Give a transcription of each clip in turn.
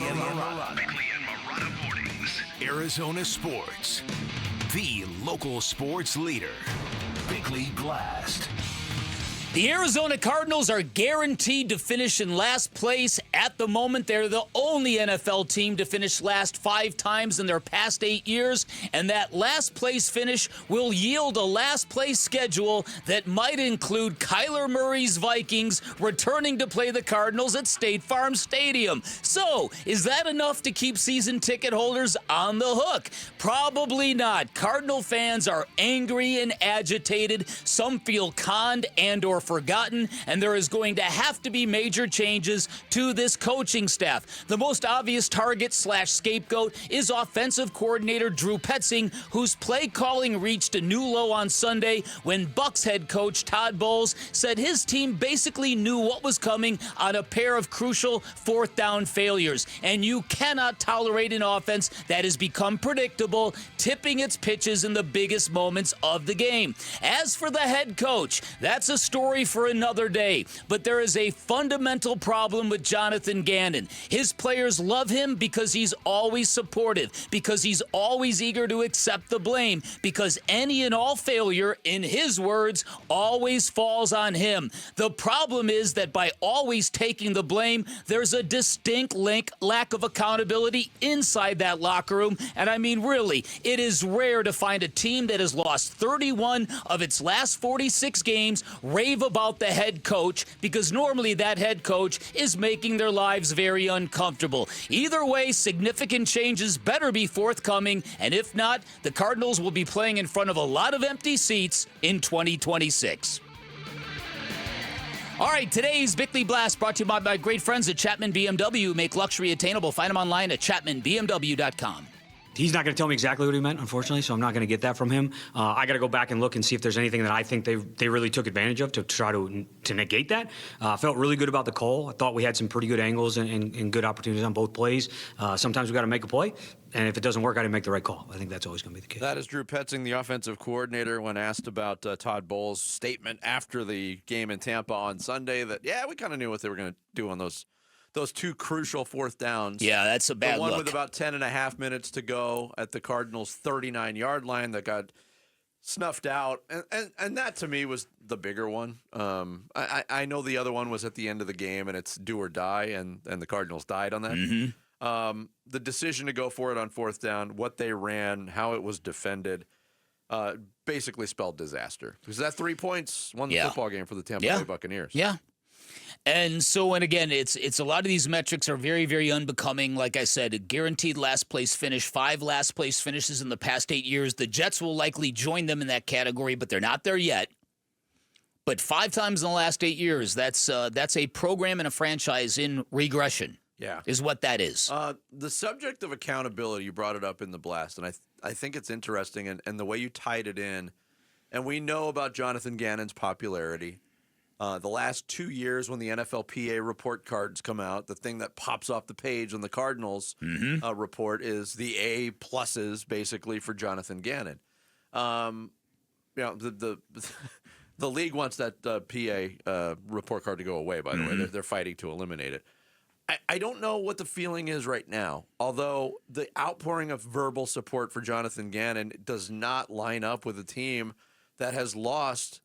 and Marana Mornings. Arizona Sports. The local sports leader. Bickley Blast. The Arizona Cardinals are guaranteed to finish in last place. At the moment, they're the only NFL team to finish last 5 times in their past 8 years, and that last place finish will yield a last place schedule that might include Kyler Murray's Vikings returning to play the Cardinals at State Farm Stadium. So, is that enough to keep season ticket holders on the hook? Probably not. Cardinal fans are angry and agitated. Some feel conned and or forgotten, and there is going to have to be major changes to this coaching staff. The most obvious target/scapegoat is offensive coordinator Drew Petzing, whose play calling reached a new low on Sunday when Bucs head coach Todd Bowles said his team basically knew what was coming on a pair of crucial 4th down failures. And you cannot tolerate an offense that has become predictable, tipping its pitches in the biggest moments of the game. As for the head coach, that's a story for another day, but there is a fundamental problem with Jonathan Gannon. His players love him because he's always supportive, because he's always eager to accept the blame, because any and all failure, in his words, always falls on him. The problem is that by always taking the blame, there's a distinct lack of accountability inside that locker room, and I mean really, it is rare to find a team that has lost 31 of its last 46 games rave about the head coach, because normally that head coach is making their lives very uncomfortable. Either way, significant changes better be forthcoming, and if not, the Cardinals will be playing in front of a lot of empty seats in 2026. All right, today's Bickley Blast brought to you by my great friends at Chapman BMW. Make luxury attainable. Find them online at chapmanbmw.com. He's not going to tell me exactly what he meant, unfortunately, so I'm not going to get that from him. I got to go back and look and see if there's anything that I think they really took advantage of to try to negate that. Felt really good about the call. I thought we had some pretty good angles and good opportunities on both plays. Sometimes we got to make a play, and if it doesn't work, I didn't make the right call. I think that's always going to be the case. That is Drew Petzing, the offensive coordinator, when asked about Todd Bowles' statement after the game in Tampa on Sunday that, yeah, we kind of knew what they were going to do on those 2 crucial 4th downs. Yeah, that's a bad look. The one look. with about 10 and a half minutes to go at the Cardinals' 39-yard line that got snuffed out. And that, to me, was the bigger one. I know the other one was at the end of the game, and it's do or die, and the Cardinals died on that. Mm-hmm. The decision to go for it on 4th down, what they ran, how it was defended, basically spelled disaster. Because that 3 points won the football game for the Tampa Bay Buccaneers. Yeah. And so, and again, it's a lot of these metrics are very, very unbecoming. Like I said, a guaranteed last place finish, 5 last place finishes in the past 8 years. The Jets will likely join them in that category, but they're not there yet. But 5 times in the last 8 years, that's a program and a franchise in regression. Yeah, is what that is. The subject of accountability, you brought it up in the blast, and I think it's interesting, and the way you tied it in. And we know about Jonathan Gannon's popularity. The last 2 years when the NFLPA report cards come out, the thing that pops off the page on the Cardinals report is the A pluses, basically, for Jonathan Gannon. The league wants that PA report card to go away, by the way. They're fighting to eliminate it. I don't know what the feeling is right now, although the outpouring of verbal support for Jonathan Gannon does not line up with a team that has lost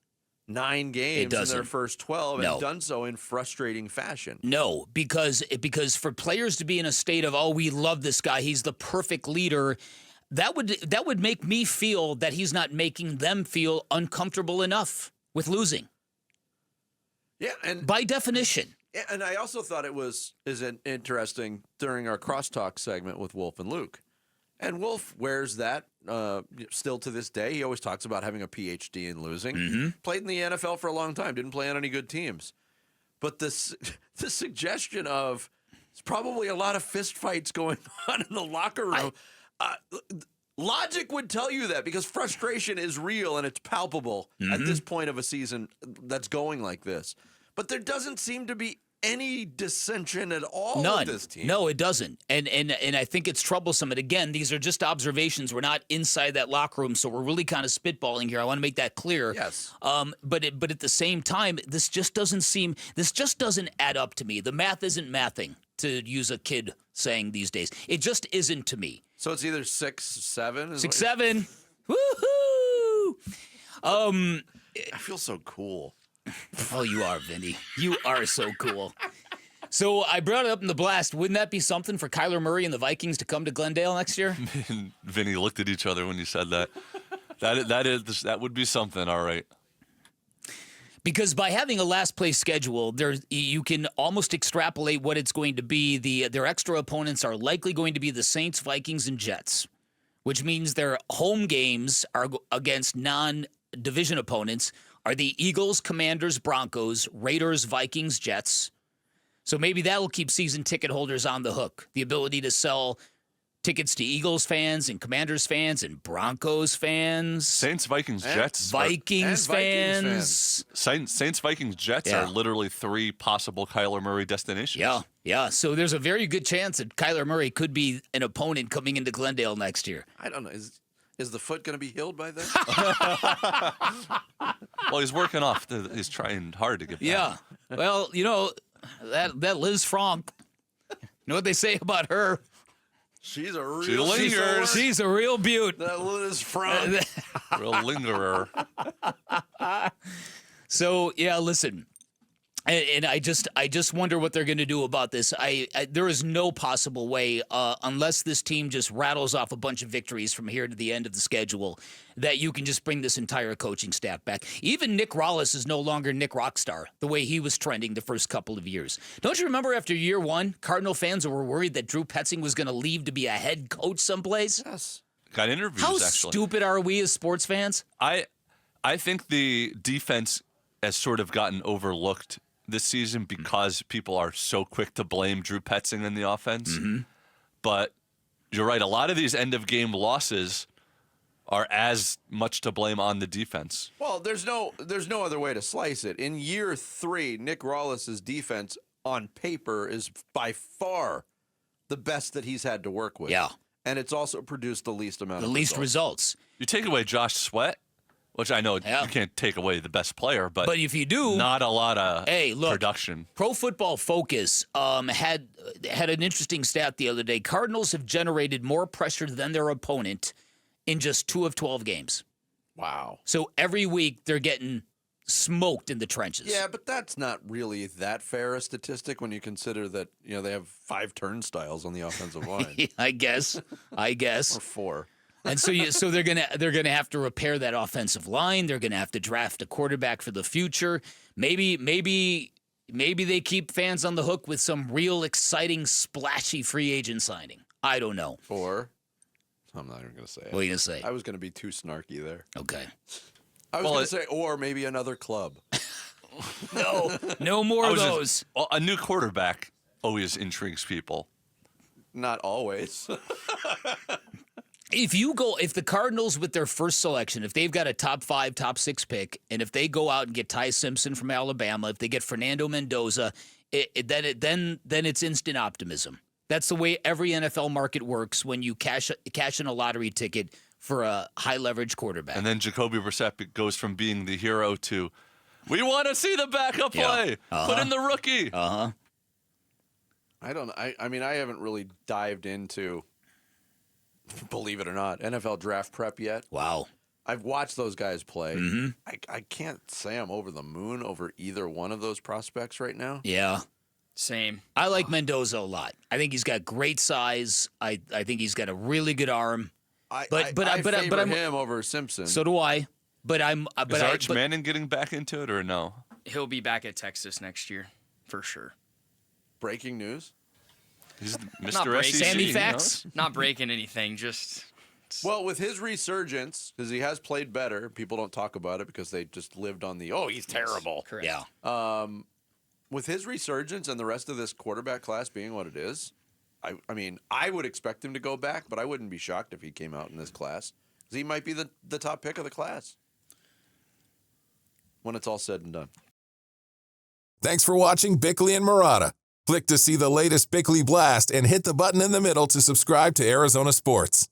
9 games in their first 12 and done so in frustrating fashion. No, because for players to be in a state of, oh, we love this guy, he's the perfect leader, that would make me feel that he's not making them feel uncomfortable enough with losing. Yeah, and by definition. Yeah, and I also thought it was interesting during our crosstalk segment with Wolf and Luke. And Wolf wears that still to this day. He always talks about having a PhD in losing. Played in the NFL for a long time. Didn't play on any good teams. But the suggestion of there's probably a lot of fist fights going on in the locker room. Logic would tell you that because frustration is real and it's palpable at this point of a season that's going like this. But there doesn't seem to be any dissension at all None. with this team. No, it doesn't. And I think it's troublesome. And again, these are just observations. We're not inside that locker room, so we're really kind of spitballing here. I want to make that clear. Yes. But at the same time, this just doesn't add up to me. The math isn't mathing, to use a kid saying these days. It just isn't to me. So it's either 6-7. 6-7. Woohoo! I feel so cool. Oh, you are, Vinny. You are so cool. So I brought it up in the blast. Wouldn't that be something for Kyler Murray and the Vikings to come to Glendale next year? And Vinny looked at each other when you said that. That would be something, all right. Because by having a last place schedule, you can almost extrapolate what it's going to be. Their extra opponents are likely going to be the Saints, Vikings, and Jets, which means their home games are against non-division opponents are the Eagles, Commanders, Broncos, Raiders, Vikings, Jets. So maybe that'll keep season ticket holders on the hook. The ability to sell tickets to Eagles fans and Commanders fans and Broncos fans. Saints, Vikings, Jets. Vikings fans. Saints, Vikings, Jets are literally 3 possible Kyler Murray destinations. Yeah. So there's a very good chance that Kyler Murray could be an opponent coming into Glendale next year. I don't know. Is the foot going to be healed by then? Well, he's working off. He's trying hard to get back. Yeah. Well, that Liz Frank. You know what they say about her? She's a real. She lingers. She's a real beaut. That Liz Frank. Real lingerer. So yeah, listen. And I just wonder what they're going to do about this. There is no possible way, unless this team just rattles off a bunch of victories from here to the end of the schedule, that you can just bring this entire coaching staff back. Even Nick Rollis is no longer Nick Rockstar, the way he was trending the first couple of years. Don't you remember after year one, Cardinal fans were worried that Drew Petzing was going to leave to be a head coach someplace? Yes. Got interviews, How actually. stupid are we as sports fans? I think the defense has sort of gotten overlooked this season because people are so quick to blame Drew Petzing in the offense. Mm-hmm. But you're right. A lot of these end-of-game losses are as much to blame on the defense. Well, there's no other way to slice it. In year 3, Nick Rollis' defense on paper is by far the best that he's had to work with. Yeah. And it's also produced the least amount The of least results. You take away Josh Sweat, which I know you can't take away the best player, but if you do, not a lot of look, production. Pro Football Focus had an interesting stat the other day. Cardinals have generated more pressure than their opponent in just 2 of 12 games. Wow. So every week they're getting smoked in the trenches. Yeah, but that's not really that fair a statistic when you consider that they have 5 turnstiles on the offensive line. I guess. Or 4. And so they're gonna have to repair that offensive line. They're gonna have to draft a quarterback for the future. Maybe they keep fans on the hook with some real exciting, splashy free agent signing. I don't know. Or I'm not even gonna say it. What are you gonna say? I was gonna be too snarky there. Okay. I was gonna say, or maybe another club. No more of those. A new quarterback always intrigues people. Not always. If the Cardinals with their first selection, if they've got a top 5, top 6 pick, and if they go out and get Ty Simpson from Alabama, if they get Fernando Mendoza, then it's instant optimism. That's the way every NFL market works when you cash in a lottery ticket for a high leverage quarterback. And then Jacoby Brissett goes from being the hero to, we want to see the backup play. Put in the rookie. Uh-huh. I don't know. I mean, I haven't really dived into, believe it or not, NFL draft prep yet. Wow. I've watched those guys play. Mm-hmm. I can't say I'm over the moon over either one of those prospects right now. Yeah. Same. I like Mendoza a lot. I think he's got great size. I think he's got a really good arm. I favor him over Simpson. So do I. Is Arch Manning getting back into it or no? He'll be back at Texas next year, for sure. Breaking news. He's Not Mr. breaking. SEC. Sammy Facts? Not breaking anything, just... Well, with his resurgence, because he has played better, people don't talk about it because they just lived on the, he's terrible. Correct. Yeah. With his resurgence and the rest of this quarterback class being what it is, I mean, I would expect him to go back, but I wouldn't be shocked if he came out in this class. Because he might be the top pick of the class when it's all said and done. Thanks for watching Bickley and Marotta. Click to see the latest Bickley Blast and hit the button in the middle to subscribe to Arizona Sports.